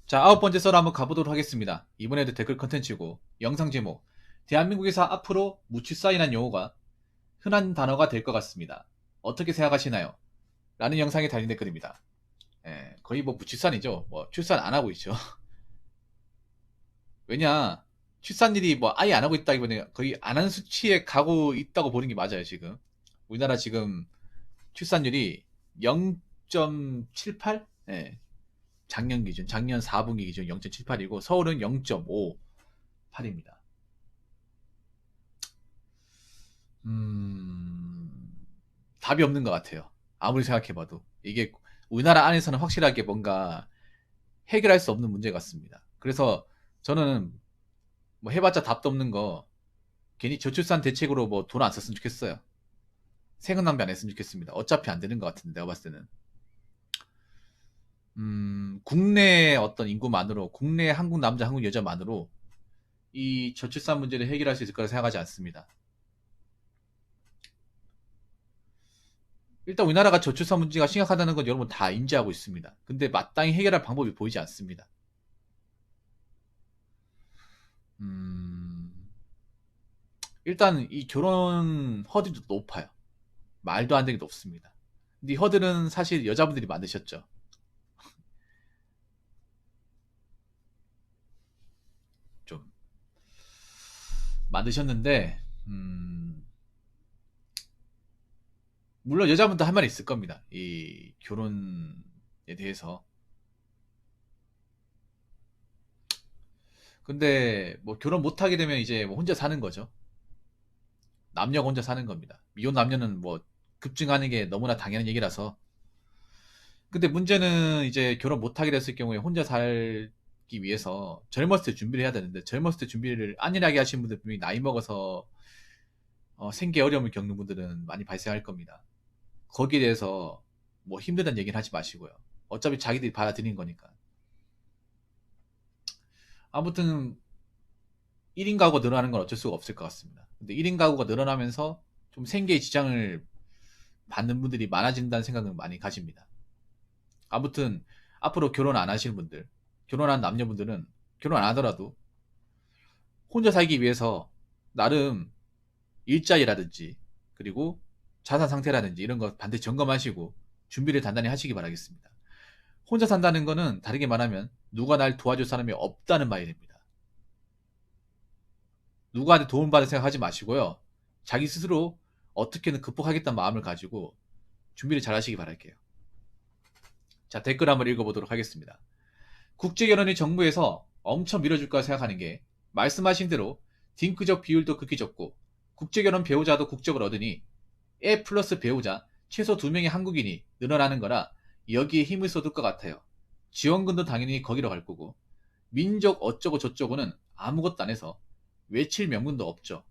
자, 9번째 썰 한번 가보도록 하겠습니다. 이번에도 댓글 컨텐츠고, 영상 제목, 대한민국에서 앞으로 무출산이란 용어가 흔한 단어가 될 것 같습니다. 어떻게 생각하시나요? 라는 영상에 달린 댓글입니다. 거의 뭐 무출산이죠. 뭐 출산 안 하고 있죠. 왜냐, 출산율이 뭐 아예 안 하고 있다기보다는 거의 안 하는 수치에 가고 있다고 보는 게 맞아요, 지금. 우리나라 지금 출산율이 0.78? 작년 기준, 작년 4분기 기준 0.78이고 서울은 0.58입니다. 답이 없는 것 같아요. 아무리 생각해봐도. 이게 우리나라 안에서는 확실하게 뭔가 해결할 수 없는 문제 같습니다. 그래서 저는 뭐 해봤자 답도 없는 거 괜히 저출산 대책으로 뭐 돈 안 썼으면 좋겠어요. 세금 낭비 안 했으면 좋겠습니다. 어차피 안 되는 것 같은데 내가 봤을 때는. 국내 어떤 인구만으로, 국내 한국 남자, 한국 여자만으로 이 저출산 문제를 해결할 수 있을 거라 생각하지 않습니다. 일단 우리나라가 저출산 문제가 심각하다는 건 여러분 다 인지하고 있습니다. 근데 마땅히 해결할 방법이 보이지 않습니다. 음, 일단 이 결혼 허들도 높아요. 말도 안 되게 높습니다. 근데 이 허들은 사실 여자분들이 만드셨죠. 좀 만드셨는데 물론 여자분도 할 말이 있을 겁니다. 이 결혼에 대해서. 근데 뭐 결혼 못하게 되면 이제 뭐 혼자 사는 거죠. 남녀가 혼자 사는 겁니다. 미혼 남녀는 뭐 급증하는 게 너무나 당연한 얘기라서. 근데 문제는 이제 결혼 못하게 됐을 경우에 혼자 살기 위해서 젊었을 때 준비를 해야 되는데 젊었을 때 준비를 안일하게 하시는 분들 분명히 나이 먹어서 생계 어려움을 겪는 분들은 많이 발생할 겁니다. 거기에 대해서 뭐 힘들다는 얘기는 하지 마시고요. 어차피 자기들이 받아들이는 거니까. 아무튼 1인 가구가 늘어나는 건 어쩔 수가 없을 것 같습니다. 근데 1인 가구가 늘어나면서 좀 생계에 지장을 받는 분들이 많아진다는 생각은 많이 가집니다. 아무튼 앞으로 결혼 안 하시는 분들, 결혼한 남녀분들은 결혼 안 하더라도 혼자 살기 위해서 나름 일자리라든지 그리고 자산 상태라든지 이런 거 반드시 점검하시고 준비를 단단히 하시기 바라겠습니다. 혼자 산다는 거는 다르게 말하면 누가 날 도와줄 사람이 없다는 말이 됩니다. 누구한테 도움받을 생각하지 마시고요. 자기 스스로 어떻게든 극복하겠다는 마음을 가지고 준비를 잘 하시기 바랄게요. 자, 댓글 한번 읽어보도록 하겠습니다. 국제결혼이 정부에서 엄청 밀어줄 거라 생각하는 게 말씀하신 대로 딩크적 비율도 극히 적고 국제결혼 배우자도 국적을 얻으니 애 플러스 배우자 최소 2명의 한국인이 늘어나는 거라 여기에 힘을 쏟을 것 같아요. 지원금도 당연히 거기로 갈 거고 민족 어쩌고 저쩌고는 아무것도 안 해서 외칠 명분도 없죠.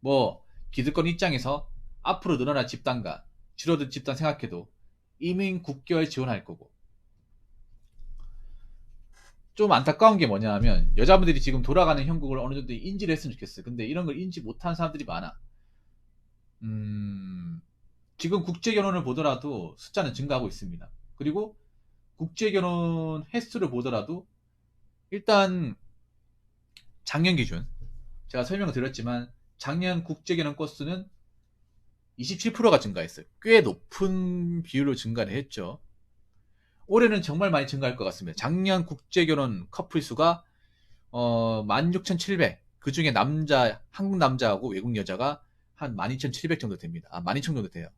뭐 기득권 입장에서 앞으로 늘어날 집단과 줄어들 집단 생각해도 이민 국결 지원할 거고 좀 안타까운 게 뭐냐 하면 여자분들이 지금 돌아가는 형국을 어느 정도 인지를 했으면 좋겠어요. 근데 이런 걸 인지 못한 사람들이 많아. 지금 국제결혼을 보더라도 숫자는 증가하고 있습니다. 그리고 국제결혼 횟수를 보더라도 일단 작년 기준 제가 설명을 드렸지만 작년 국제결혼 건수는 27%가 증가했어요. 꽤 높은 비율로 증가를 했죠. 올해는 정말 많이 증가할 것 같습니다. 작년 국제결혼 커플 수가 16,700. 그 중에 남자, 한국 남자하고 외국 여자가 한 12,700 정도 됩니다. 12,000 정도 돼요.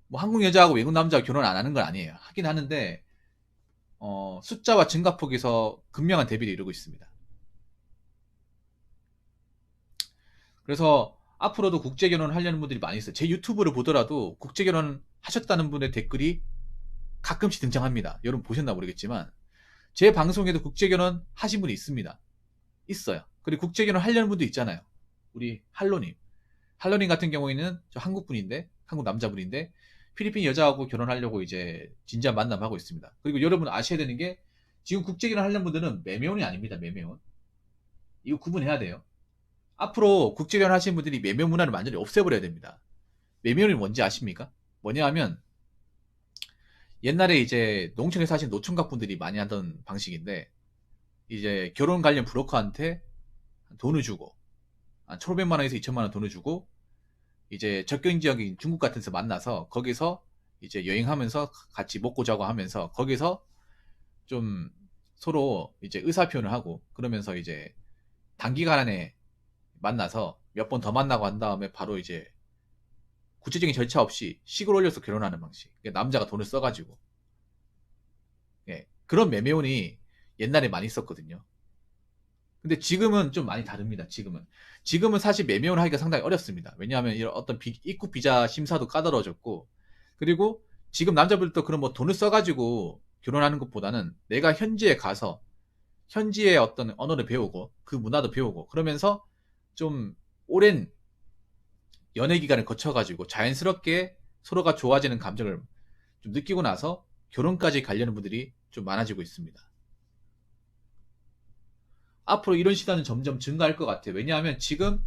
뭐 한국 여자하고 외국 남자가 결혼 안 하는 건 아니에요. 하긴 하는데 숫자와 증가폭에서 극명한 대비를 이루고 있습니다. 그래서 앞으로도 국제결혼을 하려는 분들이 많이 있어요. 제 유튜브를 보더라도 국제결혼 하셨다는 분의 댓글이 가끔씩 등장합니다. 여러분 보셨나 모르겠지만 제 방송에도 국제결혼 하신 분이 있습니다. 있어요. 그리고 국제결혼 하려는 분도 있잖아요. 우리 할로님. 할로님 같은 경우에는 저 한국 분인데, 한국 남자분인데, 필리핀 여자하고 결혼하려고 이제 진지한 만남하고 있습니다. 그리고 여러분 아셔야 되는 게, 지금 국제결혼 하려는 분들은 매매혼이 아닙니다. 매매혼. 이거 구분해야 돼요. 앞으로 국제결혼 하시는 분들이 매매혼 문화를 완전히 없애버려야 됩니다. 매매혼이 뭔지 아십니까? 뭐냐 하면, 옛날에 이제 농촌에 사신 노총각 분들이 많이 하던 방식인데, 이제 결혼 관련 브로커한테 돈을 주고, 한 1,500만 원에서 2천만 원 돈을 주고, 이제 접경 지역인 중국 같은 데서 만나서 거기서 이제 여행하면서 같이 먹고 자고 하면서 거기서 좀 서로 이제 의사 표현을 하고, 그러면서 이제 단기간 안에 만나서 몇 번 더 만나고 한 다음에 바로 이제 구체적인 절차 없이 식을 올려서 결혼하는 방식. 그러니까 남자가 돈을 써가지고. 예, 그런 매매혼이 옛날에 많이 있었거든요. 근데 지금은 좀 많이 다릅니다. 지금은 사실 매매혼 하기가 상당히 어렵습니다. 왜냐하면 이런 어떤 입국 비자 심사도 까다로워졌고, 그리고 지금 남자분들도 그런 뭐 돈을 써가지고 결혼하는 것보다는 내가 현지에 가서 현지의 어떤 언어를 배우고 그 문화도 배우고 그러면서 좀 오랜 연애 기간을 거쳐가지고 자연스럽게 서로가 좋아지는 감정을 좀 느끼고 나서 결혼까지 가려는 분들이 좀 많아지고 있습니다. 앞으로 이런 시단은 점점 증가할 것 같아요. 왜냐하면 지금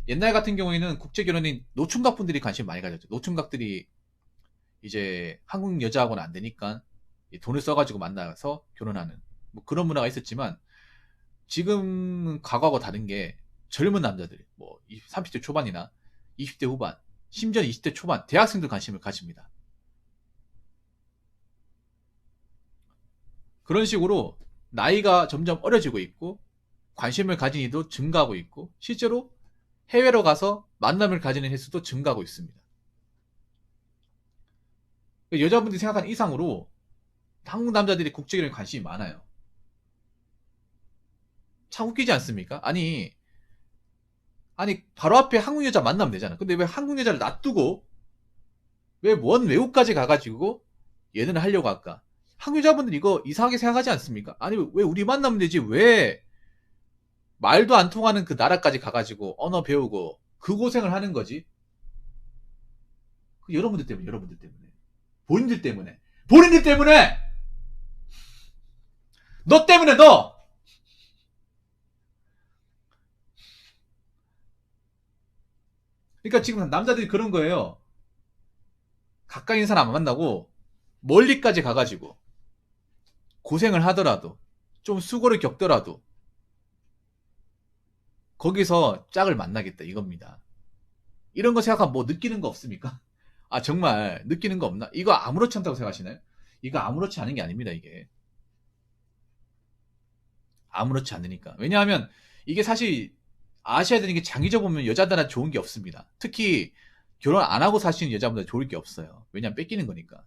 옛날 같은 경우에는 국제결혼인 노총각 분들이 관심 많이 가졌죠. 노총각들이 이제 한국 여자하고는 안 되니까 돈을 써가지고 만나서 결혼하는 뭐 그런 문화가 있었지만, 지금은 과거하고 다른 게 젊은 남자들, 뭐 30대 초반이나 20대 후반, 심지어 20대 초반 대학생들 관심을 가집니다. 그런 식으로 나이가 점점 어려지고 있고 관심을 가진 이도 증가하고 있고, 실제로 해외로 가서 만남을 가지는 횟수도 증가하고 있습니다. 여자분들이 생각하는 이상으로 한국 남자들이 국제결혼에 관심이 많아요. 참 웃기지 않습니까? 아니 바로 앞에 한국 여자 만나면 되잖아. 근데 왜 한국 여자를 놔두고 왜 먼 외국까지 가가지고 얘는 하려고 할까? 한국 여자분들 이거 이상하게 생각하지 않습니까? 아니 왜 우리 만나면 되지? 왜 말도 안 통하는 그 나라까지 가가지고 언어 배우고 그 고생을 하는 거지? 그 여러분들 때문에, 본인들 때문에, 본인들 때문에, 너 때문에 너. 그러니까 지금 남자들이 그런 거예요. 가까이 있는 사람 안 만나고 멀리까지 가가지고 고생을 하더라도 좀 수고를 겪더라도 거기서 짝을 만나겠다 이겁니다. 이런 거 생각하면 뭐 느끼는 거 없습니까? 아 정말 느끼는 거 없나? 이거 아무렇지 않다고 생각하시나요? 이거 아무렇지 않은 게 아닙니다. 이게 아무렇지 않으니까. 왜냐하면 이게 사실 아셔야 되는 게, 장기적으로 보면 여자들한테 좋은 게 없습니다. 특히 결혼 안 하고 사시는 여자분들 좋을 게 없어요. 왜냐하면 뺏기는 거니까.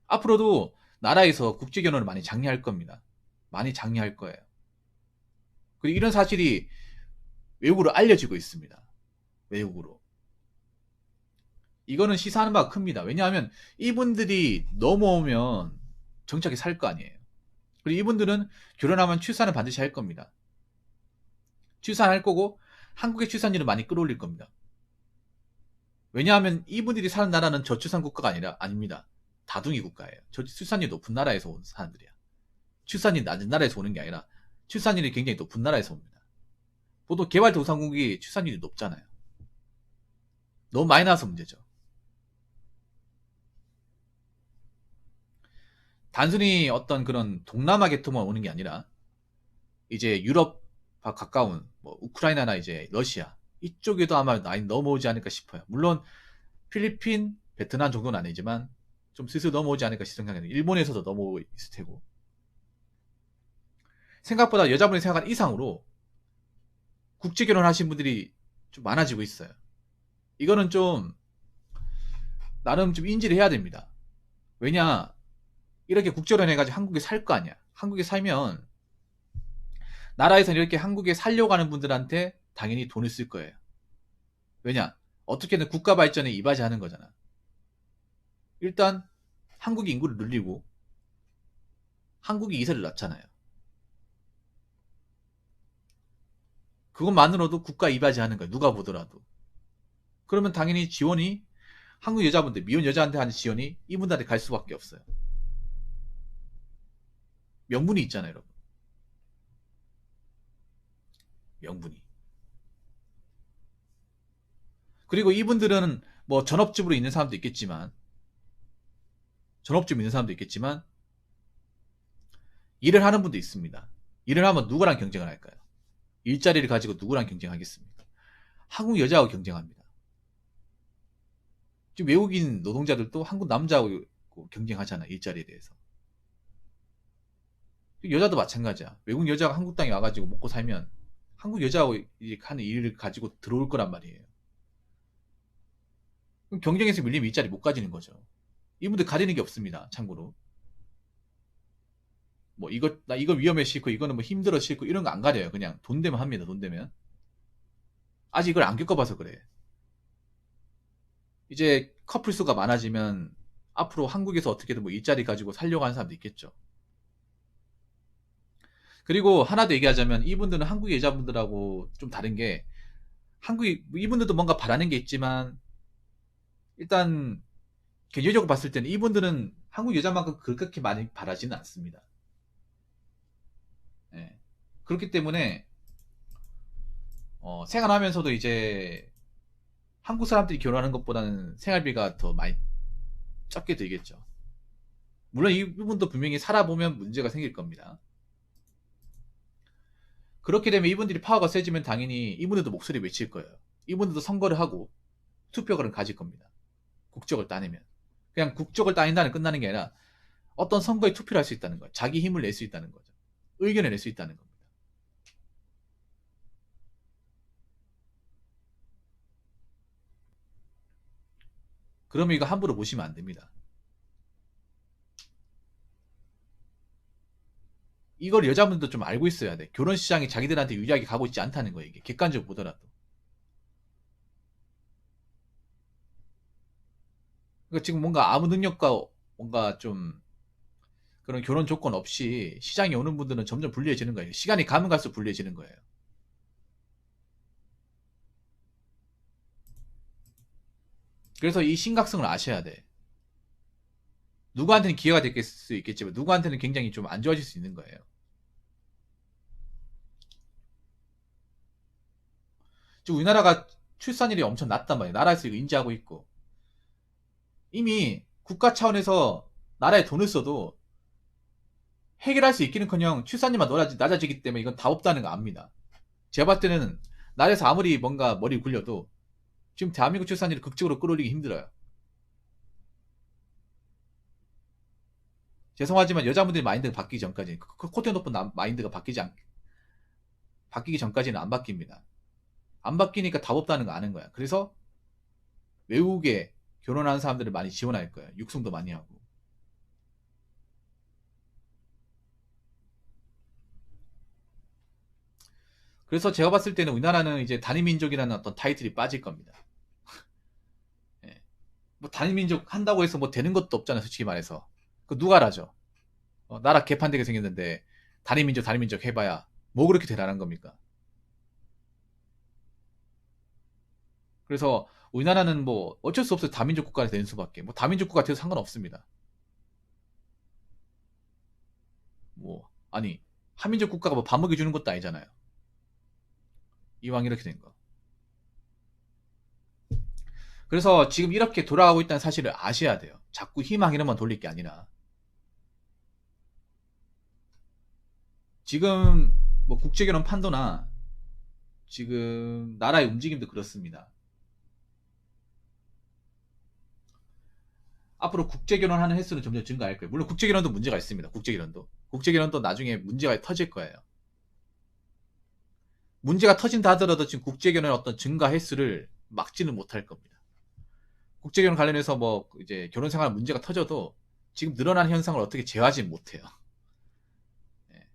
앞으로도 나라에서 국제결혼을 많이 장려할 겁니다. 많이 장려할 거예요. 그리고 이런 사실이 외국으로 알려지고 있습니다. 외국으로. 이거는 시사하는 바가 큽니다. 왜냐하면 이분들이 넘어오면 정착이 살 거 아니에요. 그리고 이분들은 결혼하면 출산을 반드시 할 겁니다. 출산할 거고 한국의 출산율을 많이 끌어올릴 겁니다. 왜냐하면 이분들이 사는 나라는 저출산 국가가 아닙니다. 다둥이 국가예요. 출산율이 높은 나라에서 온 사람들이야. 출산율이 낮은 나라에서 오는 게 아니라 출산율이 굉장히 높은 나라에서 옵니다. 보통 개발도상국이 출산율이 높잖아요. 너무 많이 나와서 문제죠. 단순히 어떤 그런 동남아 계통만 오는 게 아니라 이제 유럽과 가까운 뭐 우크라이나나 이제 러시아 이쪽에도 아마 많이 넘어오지 않을까 싶어요. 물론 필리핀, 베트남 정도는 아니지만 좀 슬슬 넘어오지 않을까 생각해요. 일본에서도 넘어오고 있을 테고. 생각보다 여자분이 생각한 이상으로 국제 결혼하신 분들이 좀 많아지고 있어요. 이거는 좀 나름 좀 인지를 해야 됩니다. 왜냐, 이렇게 국제 결혼해가지고 한국에 살 거 아니야. 한국에 살면 나라에서는 이렇게 한국에 살려고 하는 분들한테 당연히 돈을 쓸 거예요. 왜냐, 어떻게든 국가 발전에 이바지하는 거잖아. 일단 한국이 인구를 늘리고 한국이 이세를 낳잖아요. 그것만으로도 국가 이바지하는 거예요. 누가 보더라도. 그러면 당연히 지원이 한국 여자분들, 미혼 여자한테 하는 지원이 이분들한테 갈 수밖에 없어요. 명분이 있잖아요, 여러분. 명분이. 그리고 이분들은 뭐 전업주부로 있는 사람도 있겠지만, 일을 하는 분도 있습니다. 일을 하면 누구랑 경쟁을 할까요? 일자리를 가지고 누구랑 경쟁하겠습니까? 한국 여자하고 경쟁합니다. 지금 외국인 노동자들도 한국 남자하고 경쟁하잖아, 일자리에 대해서. 여자도 마찬가지야. 외국 여자가 한국 땅에 와가지고 먹고 살면 한국 여자하고 하는 일을 가지고 들어올 거란 말이에요. 그럼 경쟁에서 밀리면 일자리 못 가지는 거죠. 이분들 가리는 게 없습니다. 참고로. 뭐 이거 위험해 싫고 이거는 뭐 힘들어 싫고 이런 거 안 가려요. 그냥 돈 되면 합니다. 돈 되면. 아직 이걸 안 겪어봐서 그래. 이제 커플 수가 많아지면 앞으로 한국에서 어떻게든 뭐 일자리 가지고 살려고 하는 사람도 있겠죠. 그리고 하나 더 얘기하자면 이분들은 한국 여자분들하고 좀 다른 게 이분들도 뭔가 바라는 게 있지만 일단 개인적으로 봤을 때는 이분들은 한국 여자만큼 그렇게 많이 바라지는 않습니다. 예. 그렇기 때문에 생활하면서도 이제 한국 사람들이 결혼하는 것보다는 생활비가 더 많이 적게 들겠죠. 물론 이 부분도 분명히 살아보면 문제가 생길 겁니다. 그렇게 되면 이분들이 파워가 세지면 당연히 이분들도 목소리 외칠 거예요. 이분들도 선거를 하고 투표권을 가질 겁니다. 국적을 따내면. 그냥 국적을 따낸다는 끝나는 게 아니라 어떤 선거에 투표를 할 수 있다는 거예요. 자기 힘을 낼 수 있다는 거죠. 의견을 낼 수 있다는 겁니다. 그러면 이거 함부로 보시면 안 됩니다. 이걸 여자분들도 좀 알고 있어야 돼. 결혼 시장이 자기들한테 유리하게 가고 있지 않다는 거예요. 이게 객관적으로 보더라도. 그러니까 지금 뭔가 아무 능력과 뭔가 좀 그런 결혼 조건 없이 시장에 오는 분들은 점점 불리해지는 거예요. 시간이 가면 갈수록 불리해지는 거예요. 그래서 이 심각성을 아셔야 돼. 누구한테는 기회가 될 수 있겠지만 누구한테는 굉장히 좀 안 좋아질 수 있는 거예요. 지금 우리나라가 출산율이 엄청 낮단 말이에요. 나라에서 이거 인지하고 있고. 이미 국가 차원에서 나라에 돈을 써도 해결할 수 있기는커녕 출산율만 낮아지기 때문에 이건 답 없다는 거 압니다. 제가 봤을 때는 나라에서 아무리 뭔가 머리 굴려도 지금 대한민국 출산율을 극적으로 끌어올리기 힘들어요. 죄송하지만 여자분들의 마인드가 바뀌기 전까지 코트에 높은 마인드가 바뀌기 전까지는 안 바뀝니다. 안 바뀌니까 답 없다는 거 아는 거야. 그래서 외국에 결혼하는 사람들을 많이 지원할 거야. 육성도 많이 하고. 그래서 제가 봤을 때는 우리나라는 이제 단일민족이라는 어떤 타이틀이 빠질 겁니다. 예. 뭐 단일민족 한다고 해서 뭐 되는 것도 없잖아요. 솔직히 말해서. 그 누가 알아죠? 나라 개판되게 생겼는데 단일민족 해봐야 뭐 그렇게 대단한 겁니까? 그래서 우리나라는 뭐 어쩔 수 없어요. 다민족 국가가 되는 수밖에. 뭐 다민족 국가 돼도 상관없습니다. 뭐 아니 한민족 국가가 뭐 밥 먹여주는 것도 아니잖아요. 이왕 이렇게 된 거. 그래서 지금 이렇게 돌아가고 있다는 사실을 아셔야 돼요. 자꾸 희망 이런만 돌릴 게 아니라. 지금 뭐 국제결혼 판도나 지금 나라의 움직임도 그렇습니다. 앞으로 국제결혼하는 횟수는 점점 증가할 거예요. 물론 국제결혼도 문제가 있습니다. 국제결혼도 나중에 문제가 터질 거예요. 문제가 터진다 하더라도 지금 국제결혼의 어떤 증가 횟수를 막지는 못할 겁니다. 국제결혼 관련해서 뭐 이제 결혼 생활 문제가 터져도 지금 늘어난 현상을 어떻게 제어하지 못해요. 예.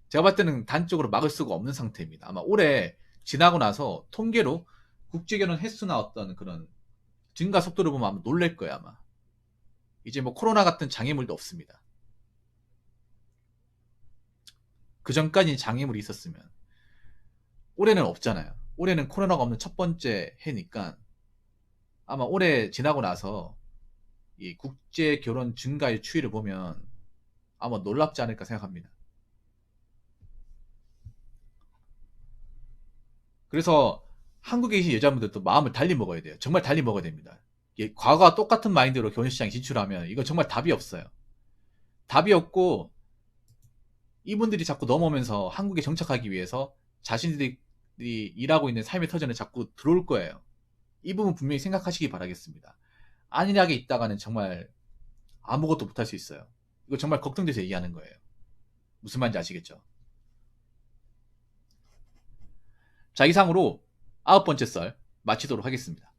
제가 봤을 때는 단적으로 막을 수가 없는 상태입니다. 아마 올해 지나고 나서 통계로 국제결혼 횟수나 어떤 그런 증가 속도를 보면 아마 놀랄 거예요, 아마. 이제 뭐 코로나 같은 장애물도 없습니다. 그 전까지 장애물이 있었으면 올해는 없잖아요. 올해는 코로나가 없는 첫 번째 해니까 아마 올해 지나고 나서 이 국제 결혼 증가의 추이를 보면 아마 놀랍지 않을까 생각합니다. 그래서 한국에 계신 여자분들도 마음을 달리 먹어야 돼요. 정말 달리 먹어야 됩니다. 과거와 똑같은 마인드로 결혼시장에 진출하면 이건 정말 답이 없어요. 답이 없고 이분들이 자꾸 넘어오면서 한국에 정착하기 위해서 자신들이 일하고 있는 삶의 터전에 자꾸 들어올 거예요. 이 부분 분명히 생각하시기 바라겠습니다. 안일하게 있다가는 정말 아무것도 못할 수 있어요. 이거 정말 걱정돼서 얘기하는 거예요. 무슨 말인지 아시겠죠? 자, 이상으로 9번째 썰 마치도록 하겠습니다.